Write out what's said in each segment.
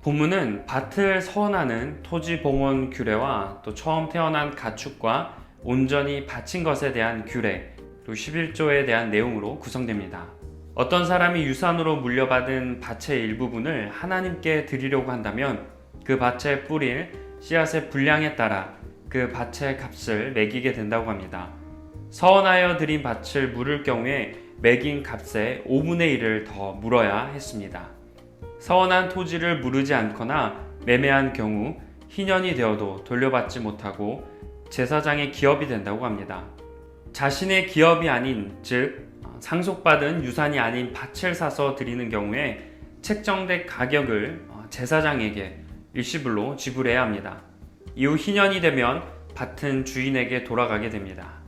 본문은 밭을 서원하는 토지봉헌 규례와 또 처음 태어난 가축과 온전히 바친 것에 대한 규례, 그리고 11조에 대한 내용으로 구성됩니다. 어떤 사람이 유산으로 물려받은 밭의 일부분을 하나님께 드리려고 한다면 그 밭에 뿌릴 씨앗의 분량에 따라 그 밭의 값을 매기게 된다고 합니다. 서원하여 드린 밭을 물을 경우에 매긴 값의 5분의 1을 더 물어야 했습니다. 서원한 토지를 무르지 않거나 매매한 경우 희년이 되어도 돌려받지 못하고 제사장의 기업이 된다고 합니다. 자신의 기업이 아닌, 즉 상속받은 유산이 아닌 밭을 사서 드리는 경우에 책정된 가격을 제사장에게 일시불로 지불해야 합니다. 이후 희년이 되면 밭은 주인에게 돌아가게 됩니다.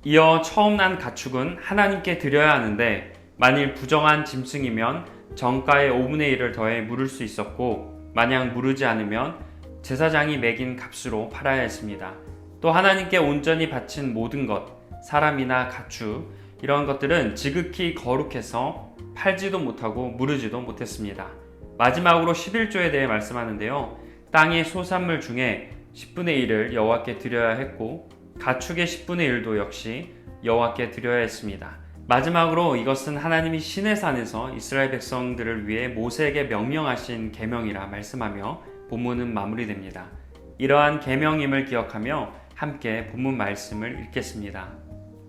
이어 처음 난 가축은 하나님께 드려야 하는데 만일 부정한 짐승이면 정가의 5분의 1을 더해 물을 수 있었고 만약 무르지 않으면 제사장이 매긴 값으로 팔아야 했습니다. 또 하나님께 온전히 바친 모든 것, 사람이나 가축 이런 것들은 지극히 거룩해서 팔지도 못하고 무르지도 못했습니다. 마지막으로 11조에 대해 말씀하는데요. 땅의 소산물 중에 10분의 1을 여호와께 드려야 했고 가축의 10분의 1도 역시 여호와께 드려야 했습니다. 마지막으로 이것은 하나님이 시내산에서 이스라엘 백성들을 위해 모세에게 명령하신 계명이라 말씀하며 본문은 마무리됩니다. 이러한 계명임을 기억하며 함께 본문 말씀을 읽겠습니다.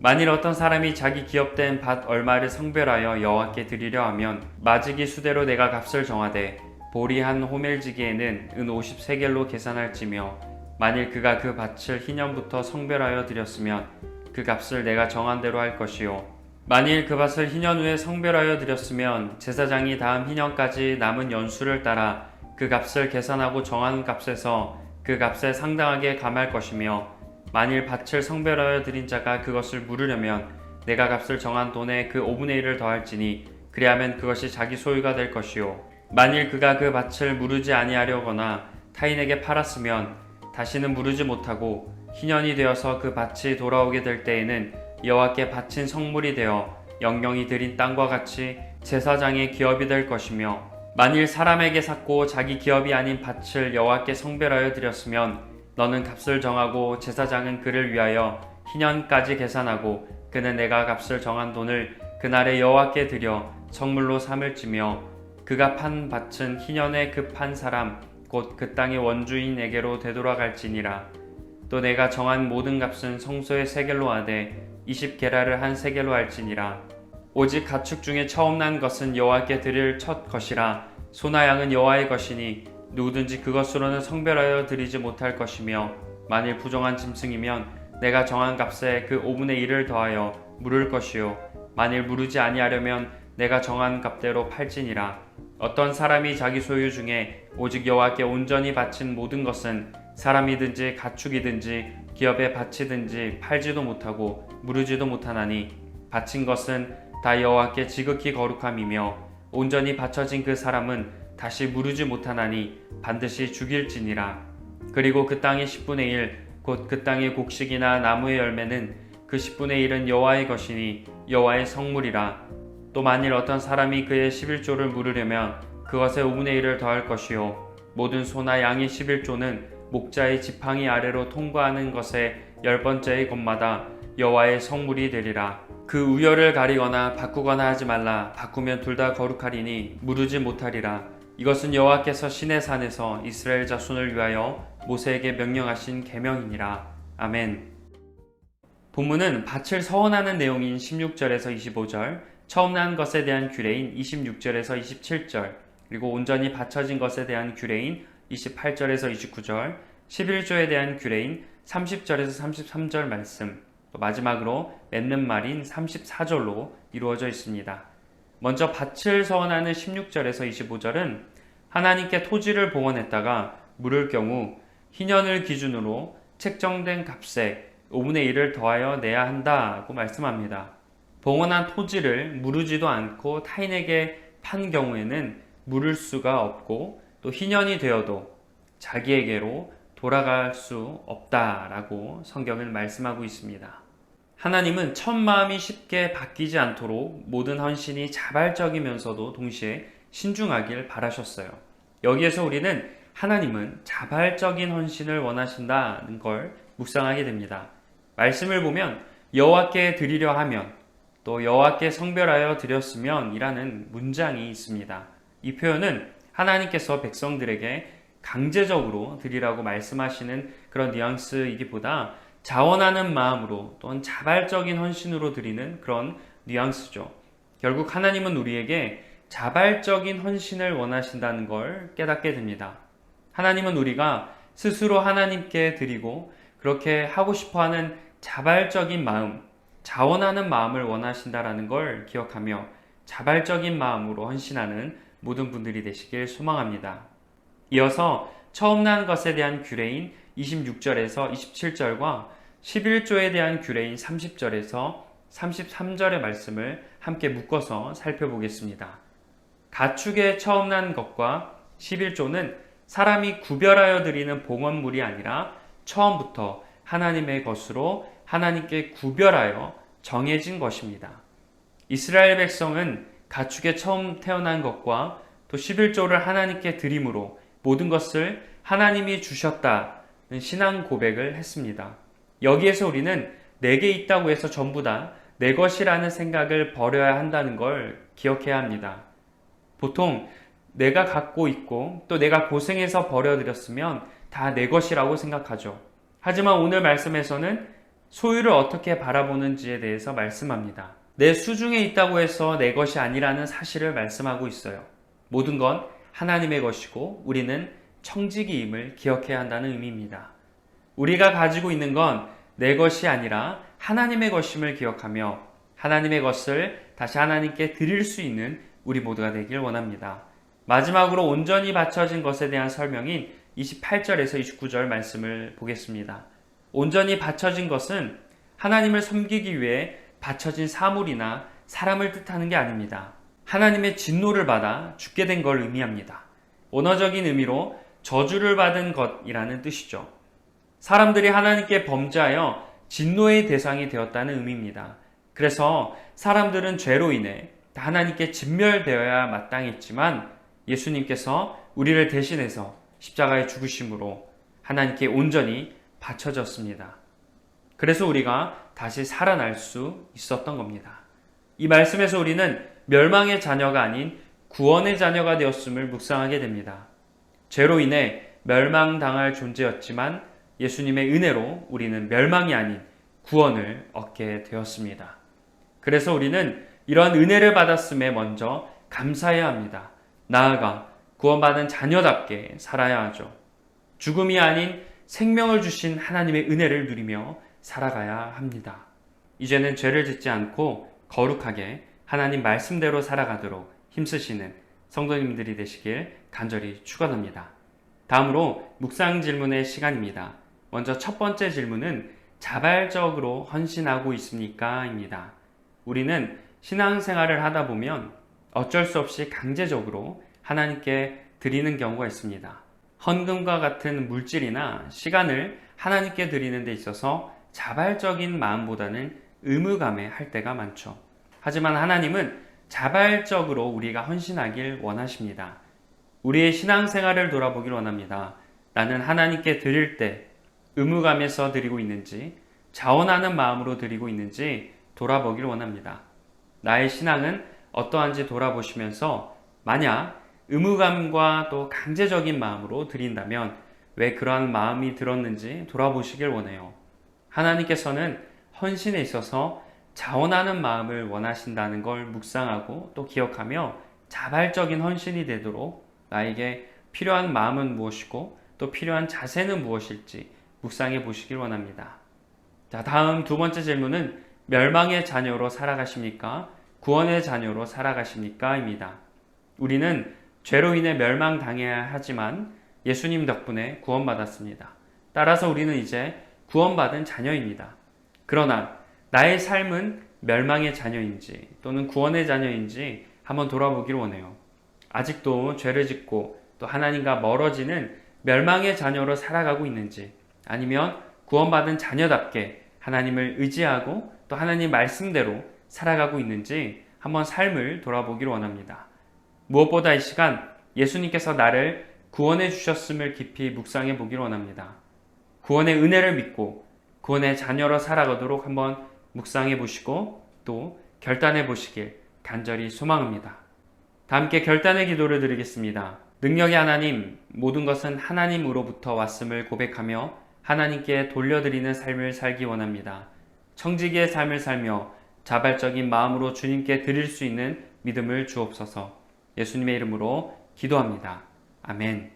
만일 어떤 사람이 자기 기업된 밭 얼마를 성별하여 여호와께 드리려 하면 마지기 수대로 내가 값을 정하되 보리 한 호멜지기에는 은 50세겔로 계산할지며 만일 그가 그 밭을 희년부터 성별하여 드렸으면 그 값을 내가 정한 대로 할 것이요 만일 그 밭을 희년 후에 성별하여 드렸으면 제사장이 다음 희년까지 남은 연수를 따라 그 값을 계산하고 정한 값에서 그 값에 상당하게 감할 것이며 만일 밭을 성별하여 드린 자가 그것을 물으려면 내가 값을 정한 돈에 그 5분의 1을 더할지니 그리하면 그것이 자기 소유가 될 것이요 만일 그가 그 밭을 무르지 아니하려거나 타인에게 팔았으면 다시는 무르지 못하고 희년이 되어서 그 밭이 돌아오게 될 때에는 여호와께 바친 성물이 되어 영영이 드린 땅과 같이 제사장의 기업이 될 것이며 만일 사람에게 샀고 자기 기업이 아닌 밭을 여호와께 성별하여 드렸으면 너는 값을 정하고 제사장은 그를 위하여 희년까지 계산하고 그는 내가 값을 정한 돈을 그날에 여호와께 드려 성물로 삼을지며 그가 판 밭은 희년에 그 판 사람 곧 그 땅의 원주인에게로 되돌아갈지니라. 또 내가 정한 모든 값은 성소의 세겔로 하되 20게라를 한 세겔로 할지니라. 오직 가축 중에 처음 난 것은 여호와께 드릴 첫 것이라. 소나 양은 여호와의 것이니 누구든지 그것으로는 성별하여 드리지 못할 것이며 만일 부정한 짐승이면 내가 정한 값에 그 5분의 1을 더하여 물을 것이요 만일 무르지 아니하려면 내가 정한 값대로 팔지니라. 어떤 사람이 자기 소유 중에 오직 여호와께 온전히 바친 모든 것은 사람이든지 가축이든지 기업에 바치든지 팔지도 못하고 무르지도 못하나니 바친 것은 다 여호와께 지극히 거룩함이며 온전히 바쳐진 그 사람은 다시 무르지 못하나니 반드시 죽일지니라. 그리고 그 땅의 10분의 1 곧 그 땅의 곡식이나 나무의 열매는 그 10분의 1은 여호와의 것이니 여호와의 성물이라. 또 만일 어떤 사람이 그의 11조를 물으려면 그것의 5분의 1을 더할 것이요 모든 소나 양의 11조는 목자의 지팡이 아래로 통과하는 것의 10번째의 것마다 여호와의 성물이 되리라. 그 우열을 가리거나 바꾸거나 하지 말라. 바꾸면 둘 다 거룩하리니 무르지 못하리라. 이것은 여호와께서 시내산에서 이스라엘 자손을 위하여 모세에게 명령하신 계명이니라. 아멘. 본문은 밭을 서원하는 내용인 16절에서 25절, 처음 난 것에 대한 규례인 26절에서 27절, 그리고 온전히 바쳐진 것에 대한 규례인 28절에서 29절, 11조에 대한 규례인 30절에서 33절 말씀, 또 마지막으로 맺는 말인 34절로 이루어져 있습니다. 먼저 밭을 서원하는 16절에서 25절은 하나님께 토지를 봉헌했다가 물을 경우 희년을 기준으로 책정된 값에 5분의 1을 더하여 내야 한다고 말씀합니다. 봉헌한 토지를 무르지도 않고 타인에게 판 경우에는 물을 수가 없고 또 희년이 되어도 자기에게로 돌아갈 수 없다라고 성경은 말씀하고 있습니다. 하나님은 첫 마음이 쉽게 바뀌지 않도록 모든 헌신이 자발적이면서도 동시에 신중하길 바라셨어요. 여기에서 우리는 하나님은 자발적인 헌신을 원하신다는 걸 묵상하게 됩니다. 말씀을 보면 여호와께 드리려 하면 또 여호와께 성별하여 드렸으면 이라는 문장이 있습니다. 이 표현은 하나님께서 백성들에게 강제적으로 드리라고 말씀하시는 그런 뉘앙스이기보다 자원하는 마음으로 또는 자발적인 헌신으로 드리는 그런 뉘앙스죠. 결국 하나님은 우리에게 자발적인 헌신을 원하신다는 걸 깨닫게 됩니다. 하나님은 우리가 스스로 하나님께 드리고 그렇게 하고 싶어하는 자발적인 마음, 자원하는 마음을 원하신다라는 걸 기억하며 자발적인 마음으로 헌신하는 모든 분들이 되시길 소망합니다. 이어서 처음 난 것에 대한 규례인 26절에서 27절과 11조에 대한 규례인 30절에서 33절의 말씀을 함께 묶어서 살펴보겠습니다. 가축의 처음 난 것과 11조는 사람이 구별하여 드리는 봉헌물이 아니라 처음부터 하나님의 것으로 하나님께 구별하여 정해진 것입니다. 이스라엘 백성은 가축의 처음 태어난 것과 또 11조를 하나님께 드림으로 모든 것을 하나님이 주셨다는 신앙 고백을 했습니다. 여기에서 우리는 내게 있다고 해서 전부 다 내 것이라는 생각을 버려야 한다는 걸 기억해야 합니다. 보통 내가 갖고 있고 또 내가 고생해서 버려드렸으면 다 내 것이라고 생각하죠. 하지만 오늘 말씀에서는 소유를 어떻게 바라보는지에 대해서 말씀합니다. 내 수중에 있다고 해서 내 것이 아니라는 사실을 말씀하고 있어요. 모든 건 하나님의 것이고 우리는 청지기임을 기억해야 한다는 의미입니다. 우리가 가지고 있는 건 내 것이 아니라 하나님의 것임을 기억하며 하나님의 것을 다시 하나님께 드릴 수 있는 우리 모두가 되길 원합니다. 마지막으로 온전히 바쳐진 것에 대한 설명인 28절에서 29절 말씀을 보겠습니다. 온전히 바쳐진 것은 하나님을 섬기기 위해 바쳐진 사물이나 사람을 뜻하는 게 아닙니다. 하나님의 진노를 받아 죽게 된 걸 의미합니다. 원어적인 의미로 저주를 받은 것이라는 뜻이죠. 사람들이 하나님께 범죄하여 진노의 대상이 되었다는 의미입니다. 그래서 사람들은 죄로 인해 하나님께 진멸되어야 마땅했지만 예수님께서 우리를 대신해서 십자가에 죽으심으로 하나님께 온전히 바쳐졌습니다. 그래서 우리가 다시 살아날 수 있었던 겁니다. 이 말씀에서 우리는 멸망의 자녀가 아닌 구원의 자녀가 되었음을 묵상하게 됩니다. 죄로 인해 멸망당할 존재였지만 예수님의 은혜로 우리는 멸망이 아닌 구원을 얻게 되었습니다. 그래서 우리는 이러한 은혜를 받았음에 먼저 감사해야 합니다. 나아가 구원받은 자녀답게 살아야 하죠. 죽음이 아닌 생명을 주신 하나님의 은혜를 누리며 살아가야 합니다. 이제는 죄를 짓지 않고 거룩하게 하나님 말씀대로 살아가도록 힘쓰시는 성도님들이 되시길 간절히 축원합니다. 다음으로 묵상 질문의 시간입니다. 먼저 첫 번째 질문은 자발적으로 헌신하고 있습니까? 입니다. 우리는 신앙생활을 하다 보면 어쩔 수 없이 강제적으로 하나님께 드리는 경우가 있습니다. 헌금과 같은 물질이나 시간을 하나님께 드리는 데 있어서 자발적인 마음보다는 의무감에 할 때가 많죠. 하지만 하나님은 자발적으로 우리가 헌신하길 원하십니다. 우리의 신앙생활을 돌아보길 원합니다. 나는 하나님께 드릴 때 의무감에서 드리고 있는지 자원하는 마음으로 드리고 있는지 돌아보길 원합니다. 나의 신앙은 어떠한지 돌아보시면서 만약 의무감과 또 강제적인 마음으로 드린다면 왜 그러한 마음이 들었는지 돌아보시길 원해요. 하나님께서는 헌신에 있어서 자원하는 마음을 원하신다는 걸 묵상하고 또 기억하며 자발적인 헌신이 되도록 나에게 필요한 마음은 무엇이고 또 필요한 자세는 무엇일지 묵상해 보시길 원합니다. 자, 다음 두 번째 질문은 멸망의 자녀로 살아가십니까? 구원의 자녀로 살아가십니까? 입니다. 우리는 죄로 인해 멸망당해야 하지만 예수님 덕분에 구원받았습니다. 따라서 우리는 이제 구원받은 자녀입니다. 그러나 나의 삶은 멸망의 자녀인지 또는 구원의 자녀인지 한번 돌아보길 원해요. 아직도 죄를 짓고 또 하나님과 멀어지는 멸망의 자녀로 살아가고 있는지 아니면 구원받은 자녀답게 하나님을 의지하고 또 하나님 말씀대로 살아가고 있는지 한번 삶을 돌아보기를 원합니다. 무엇보다 이 시간 예수님께서 나를 구원해 주셨음을 깊이 묵상해 보기를 원합니다. 구원의 은혜를 믿고 구원의 자녀로 살아가도록 한번 묵상해 보시고 또 결단해 보시길 간절히 소망합니다. 다 함께 결단의 기도를 드리겠습니다. 능력의 하나님, 모든 것은 하나님으로부터 왔음을 고백하며 하나님께 돌려드리는 삶을 살기 원합니다. 청지기의 삶을 살며 자발적인 마음으로 주님께 드릴 수 있는 믿음을 주옵소서. 예수님의 이름으로 기도합니다. 아멘.